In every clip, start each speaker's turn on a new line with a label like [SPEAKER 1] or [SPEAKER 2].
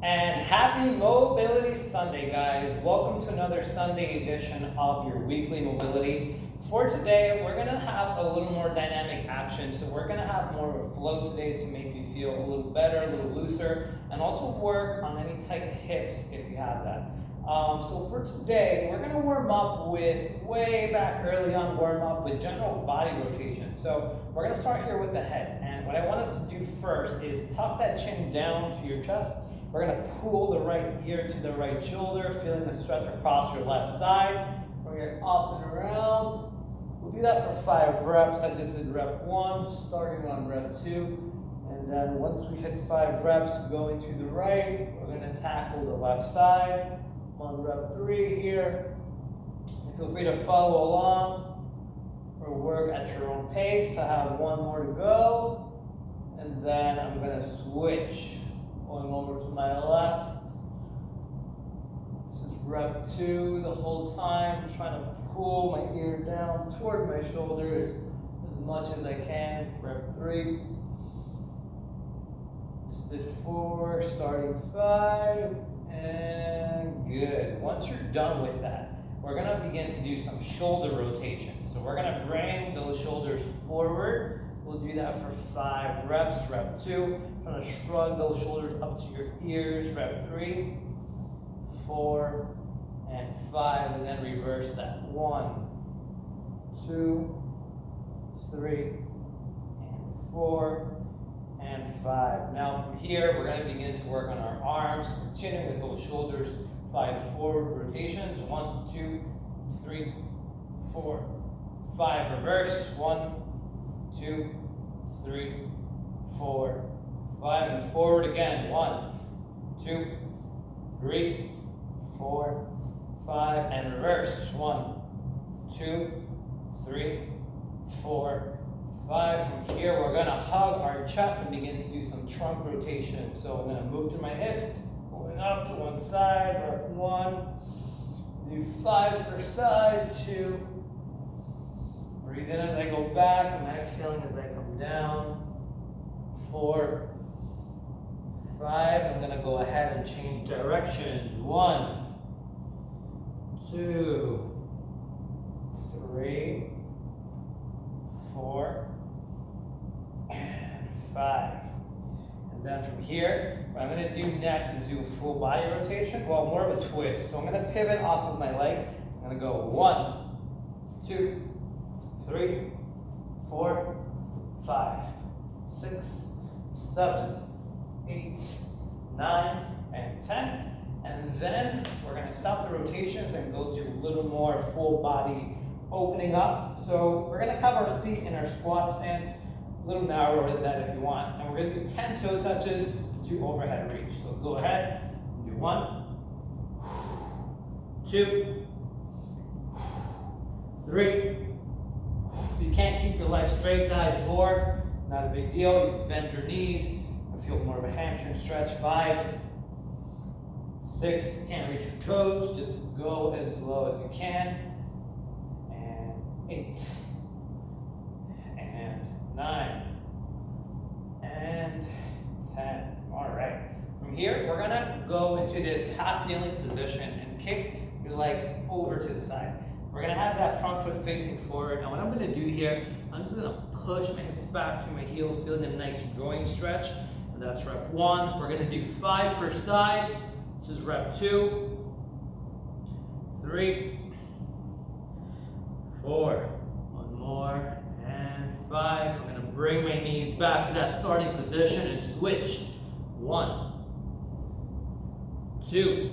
[SPEAKER 1] And happy Mobility Sunday, guys. Welcome to another Sunday edition of your weekly mobility. For today, we're gonna have a little more dynamic action. So we're gonna have more of a flow today to make you feel a little better, a little looser, and also work on any tight hips if you have that. So for today, we're gonna warm up with, way back early on, warm up with general body rotation. So we're gonna start here with the head. And what I want us to do first is tuck that chin down to your chest. We're gonna pull the right ear to the right shoulder, feeling the stretch across your left side. Bring it up and around. We'll do that for 5 reps. I just did rep 1, starting on rep 2. And then once we hit 5 reps, going to the right, we're gonna tackle the left side. On rep 3 here. And feel free to follow along or work at your own pace. I have 1 more to go. And then I'm gonna switch. Going over to my left. This is rep 2 the whole time. I'm trying to pull my ear down toward my shoulders as much as I can. Rep 3. Just did 4, starting 5. And good. Once you're done with that, we're gonna begin to do some shoulder rotation. So we're gonna bring those shoulders forward. We'll do that for 5 reps. Rep 2. Trying to shrug those shoulders up to your ears. Rep 3, 4, and 5. And then reverse that. 1, 2, 3, and 4, and 5. Now from here, we're going to begin to work on our arms, continuing with those shoulders. 5 forward rotations. 1, 2, 3, 4, 5. Reverse. 1, 2, 3, 4, 5, and forward again. 1, 2, 3, 4, 5, and reverse. 1, 2, 3, 4, 5. From here, we're gonna hug our chest and begin to do some trunk rotation. So I'm gonna move through my hips, going up to one side. Rep 1. Do 5 per side. 2. Breathe in as I go back. I'm exhaling as I come down. 4, 5. I'm gonna go ahead and change directions. 1, 2, 3, 4, and 5. And then from here, what I'm gonna do next is do a full body rotation. Well, more of a twist. So I'm gonna pivot off of my leg. I'm gonna go 1, 2, 3, 4, 5, 6, 7, 8, 9, and 10. And then we're gonna stop the rotations and go to a little more full body opening up. So we're gonna have our feet in our squat stance, a little narrower than that if you want. And we're gonna do 10 toe touches to overhead reach. So let's go ahead and do 1, 2, 3. If you can't keep your legs straight, guys, 4. Not a big deal. You can bend your knees. Feel more of a hamstring stretch. 5, 6. If you can't reach your toes, just go as low as you can. And 8, and 9, and 10. All right. From here, we're gonna go into this half kneeling position and kick your leg over to the side. We're gonna have that front foot facing forward. Now what I'm gonna do here, I'm just gonna push my hips back to my heels, feeling a nice groin stretch. And that's rep 1. We're gonna do 5 per side. This is rep 2, 3, 4, 1 more, and 5. I'm gonna bring my knees back to that starting position and switch. 1, 2,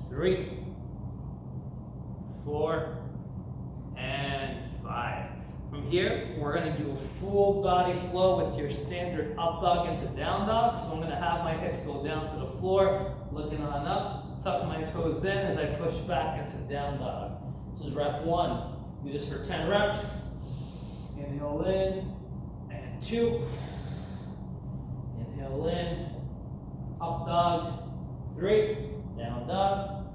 [SPEAKER 1] 3, 4, and 5. From here, we're gonna do a full body flow with your standard up dog into down dog. So I'm gonna have my hips go down to the floor, looking on up, tuck my toes in as I push back into down dog. This is rep 1. Do this for 10 reps. Inhale in, and 2. Inhale in, up dog, 3, down dog.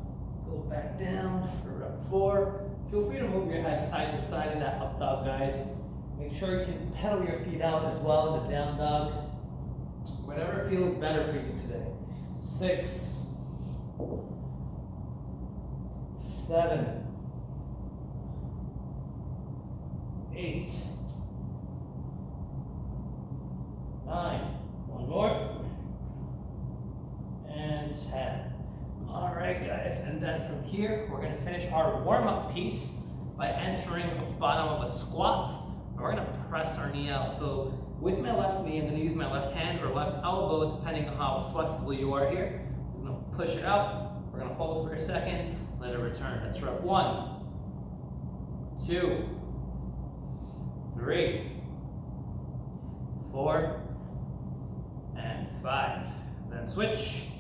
[SPEAKER 1] Go back down for rep 4. Feel free to move your head side to side in that up dog, guys. Make sure you can pedal your feet out as well in the down dog. Whatever feels better for you today. 6, 7, 8, 9, one more, and 10. All right, guys, and then from here, we're gonna finish our warm-up piece by entering the bottom of a squat. And we're gonna press our knee out. So with my left knee, I'm gonna use my left hand or left elbow, depending on how flexible you are here. I'm just gonna push it out. We're gonna hold for a second, let it return. That's rep 1, 2, 3, 4, and 5. Then switch.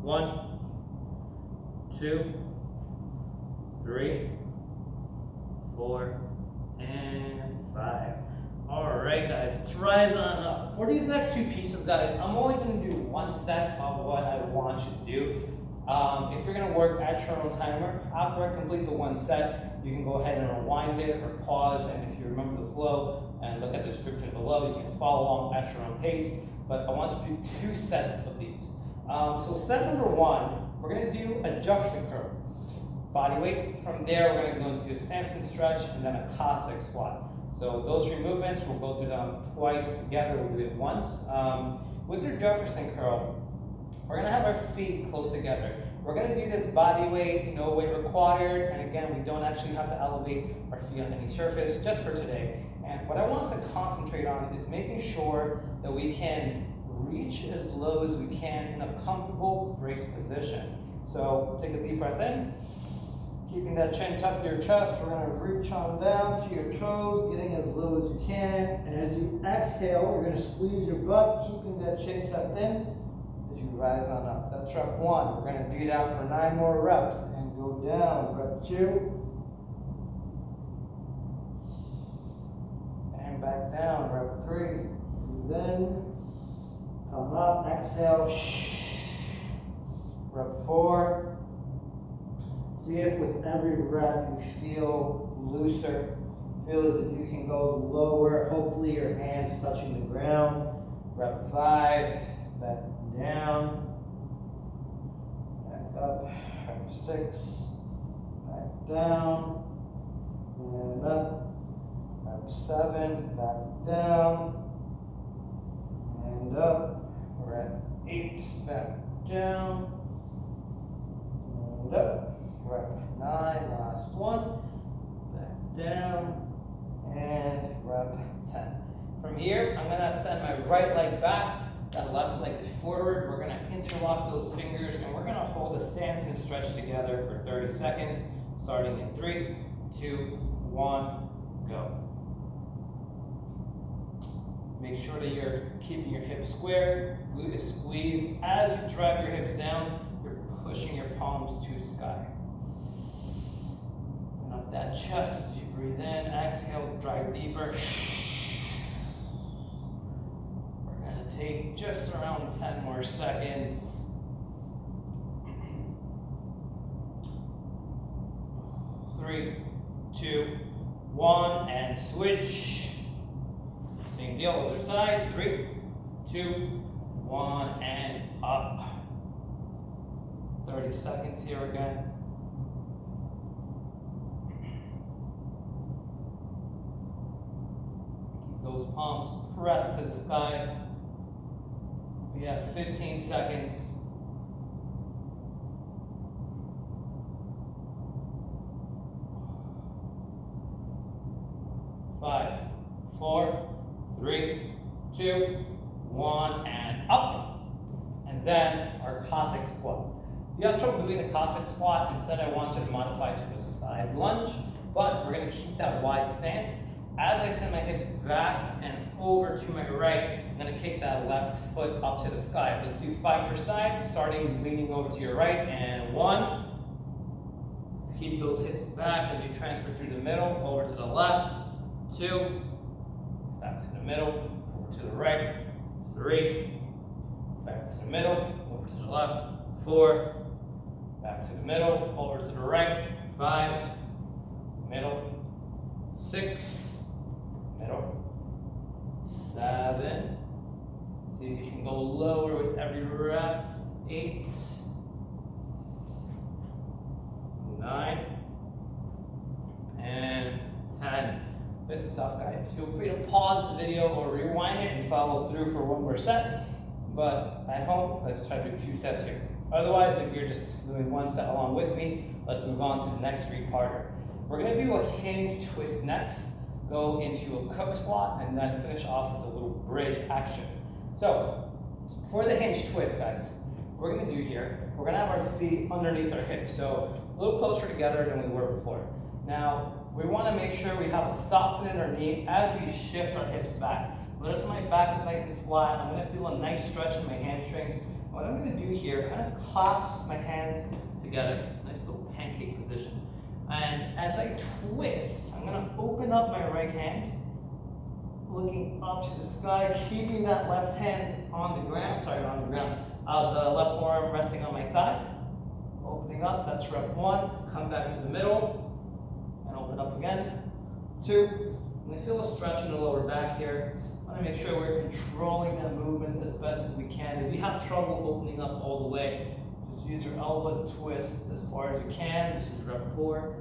[SPEAKER 1] 1, 2, 3, 4, and 5. All right, guys, let's rise on up. For these next two pieces, guys, I'm only going to do one set of what I want you to do. If you're going to work at your own timer, after I complete the one set, you can go ahead and rewind it or pause, and if you remember the flow and look at the description below, you can follow along at your own pace. But I want you to do 2 sets of these. So set number 1, we're going to do a Jefferson curl. Body weight. From there, we're going to go into a Samson stretch and then a Cossack squat. So those 3 movements, we'll go through them twice together. We'll do it once. With your Jefferson curl, we're going to have our feet close together. We're going to do this body weight, no weight required. And again, we don't actually have to elevate our feet on any surface, just for today. And what I want us to concentrate on is making sure that we can reach as low as we can in a comfortable brace position. So take a deep breath in. Keeping that chin tucked to your chest, we're going to reach on down to your toes, getting as low as you can. And as you exhale, you're going to squeeze your butt, keeping that chin tucked in as you rise on up. That's rep 1. We're going to do that for 9 more reps and go down. Rep 2. And back down. Rep 3. Breathe in. Come up. Exhale. Rep 4. See if with every rep you feel looser, feel as if you can go lower, hopefully your hands touching the ground. Rep 5, back down, back up. Rep 6, back down, and up. Rep 7, back down, and up. Rep 8, back down, and up. Rep 9, last one, back down, and rep 10. From here, I'm gonna send my right leg back, that left leg is forward. We're gonna interlock those fingers, and we're gonna hold a Samson stretch together for 30 seconds, starting in 3, 2, 1, go. Make sure that you're keeping your hips square, glute is squeezed. As you drive your hips down, you're pushing your palms to the sky. Up that chest as you breathe in, exhale, drive deeper. We're going to take just around 10 more seconds. 3, 2, 1, and switch. Same deal, other side. 3, 2, 1, and up. 30 seconds here again. Those palms pressed to the sky. We have 15 seconds. 5, 4, 3, 2, 1, and up. And then our Cossack squat. If you have trouble doing the Cossack squat, instead I want you to modify to a side lunge, but we're going to keep that wide stance. As I send my hips back and over to my right, I'm going to kick that left foot up to the sky. Let's do 5 per side, starting leaning over to your right, and 1. Keep those hips back as you transfer through the middle, over to the left. 2, back to the middle, over to the right. 3, back to the middle, over to the left. 4, back to the middle, over to the right. 5, middle. 6, middle. 7, See if you can go lower with every rep. 8, 9, and 10. Good stuff, guys. Feel free to pause the video or rewind it and follow through for one more set. But at home, let's try to do 2 sets here. Otherwise, if you're just doing 1 set along with me, let's move on to the next 3-parter. We're gonna do a hinge twist next, go into a cook squat, and then finish off with a little bridge action. So, for the hinge twist, guys, we're gonna do here, we're gonna have our feet underneath our hips, so a little closer together than we were before. Now, we wanna make sure we have a softening in our knee as we shift our hips back. Notice my back is nice and flat. I'm gonna feel a nice stretch in my hamstrings. What I'm gonna do here, I'm gonna clasp my hands together, nice little pancake position. And as I twist, I'm gonna open up my right hand, looking up to the sky, keeping that left hand on the ground, the left forearm resting on my thigh. Opening up, that's rep 1. Come back to the middle, and open up again. 2, and I feel a stretch in the lower back here. I want to make sure we're controlling that movement as best as we can. If you have trouble opening up all the way, just use your elbow to twist as far as you can. This is rep 4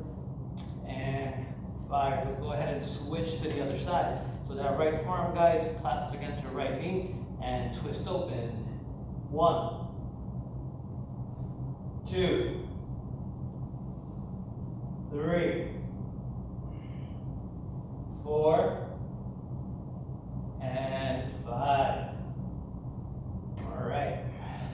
[SPEAKER 1] and 5. Let's go ahead and switch to the other side. So that right forearm, guys, press it against your right knee and twist open. 1, 2, 3, 4, and 5. All right.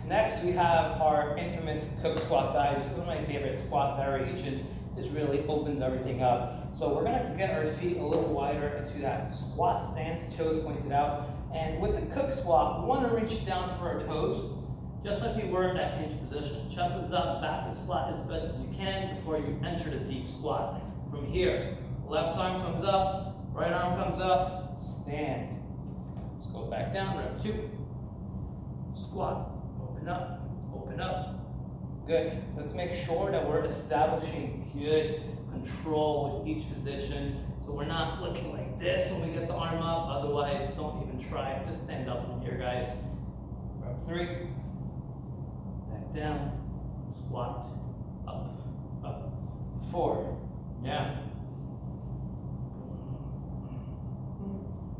[SPEAKER 1] Next, we have our infamous cook squat, guys. This is one of my favorite squat variations. This really opens everything up. So we're gonna get our feet a little wider into that squat stance, toes pointed out. And with the cook squat, we wanna reach down for our toes, just like we were in that hinge position. Chest is up, back is flat as best as you can before you enter the deep squat. From here, left arm comes up, right arm comes up, stand. Let's go back down, rep 2. Squat, open up. Good. Let's make sure that we're establishing good control with each position. So we're not looking like this when we get the arm up. Otherwise, don't even try it. Just stand up from here, guys. Rep 3. Back down. Squat. Up. 4. Down.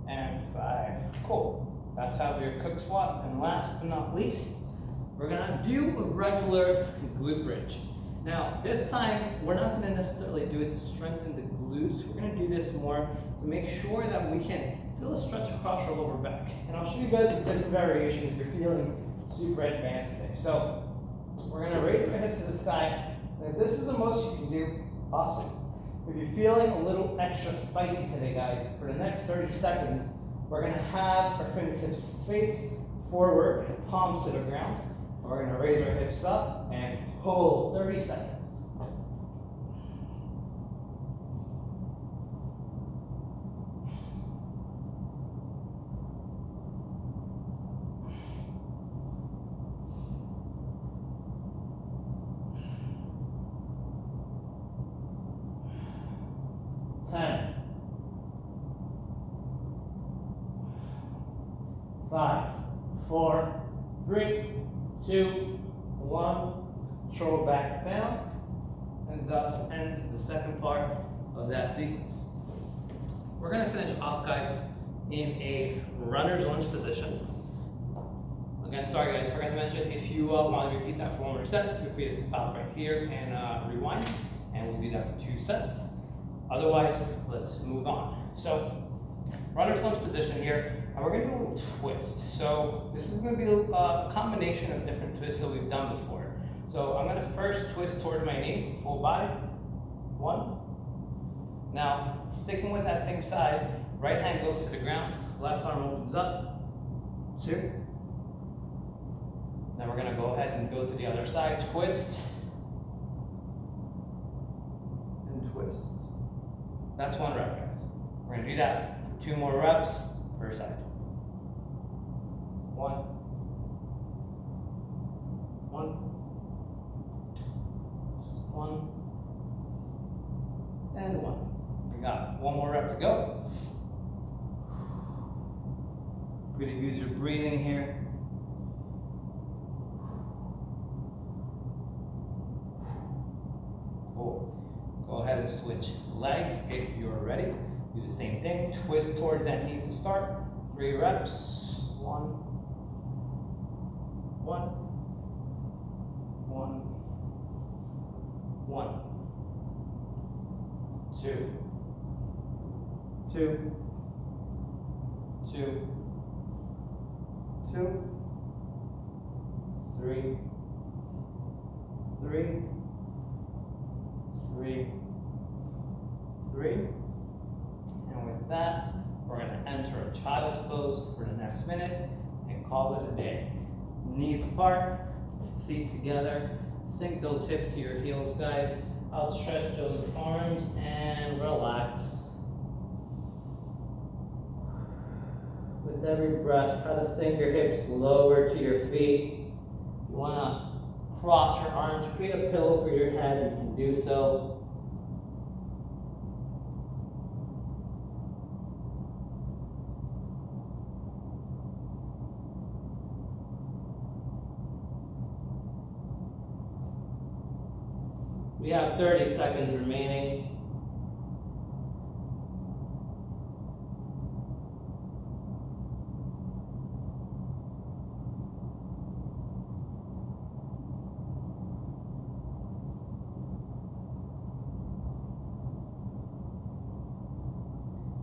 [SPEAKER 1] And 5. Cool. That's how we cook squats. And last but not least, we're gonna do a regular glute bridge. Now, this time, we're not gonna necessarily do it to strengthen the glutes. We're gonna do this more to make sure that we can feel a stretch across our lower back. And I'll show you guys a different variation if you're feeling super advanced today. So, we're gonna raise our hips to the sky. And if this is the most you can do, awesome. If you're feeling a little extra spicy today, guys, for the next 30 seconds, we're gonna have our fingertips face forward, palms to the ground. We're gonna raise our hips up and pull 30 seconds. Ten. 5, 4, 3, 2, 1. Throw back down, and thus ends the second part of that sequence. We're gonna finish off, guys, in a runner's lunge position. Again, sorry guys, forgot to mention, if you want to repeat that for one more set, feel free to stop right here and rewind, and we'll do that for 2 sets. Otherwise, let's move on. So, runner's lunge position here. And we're going to do a little twist. So this is going to be a combination of different twists that we've done before. So I'm going to first twist towards my knee, full body. 1. Now, sticking with that same side, right hand goes to the ground, left arm opens up. 2. Then we're going to go ahead and go to the other side, twist, and twist. That's 1 rep, guys. We're going to do that for 2 more reps per side. 1, 1, 1, and 1. We got 1 more rep to go. You're gonna use your breathing here. Cool. Go ahead and switch legs if you're ready. Do the same thing. Twist towards that knee to start. 3 reps. 1, 1, 1, 1, 2, 2, 2, 2, 3, 3, 3, 3. And with that, we're going to enter a child's pose for the next minute and call it a day. Knees apart, feet together. Sink those hips to your heels, guys. Outstretch those arms and relax. With every breath, try to sink your hips lower to your feet. If you want to cross your arms, create a pillow for your head, you can do so. We have 30 seconds remaining.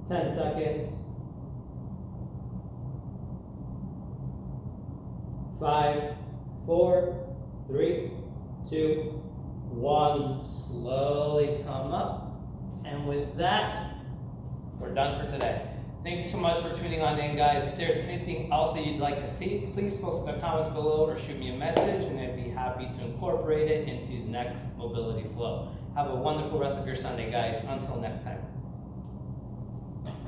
[SPEAKER 1] Ten seconds. 5, 4, 3, 2, 1. Slowly come up. And with that, we're done for today. Thank you so much for tuning on in, guys. If there's anything else that you'd like to see, please post in the comments below or shoot me a message, and I'd be happy to incorporate it into the next mobility flow. Have a wonderful rest of your Sunday, guys. Until next time.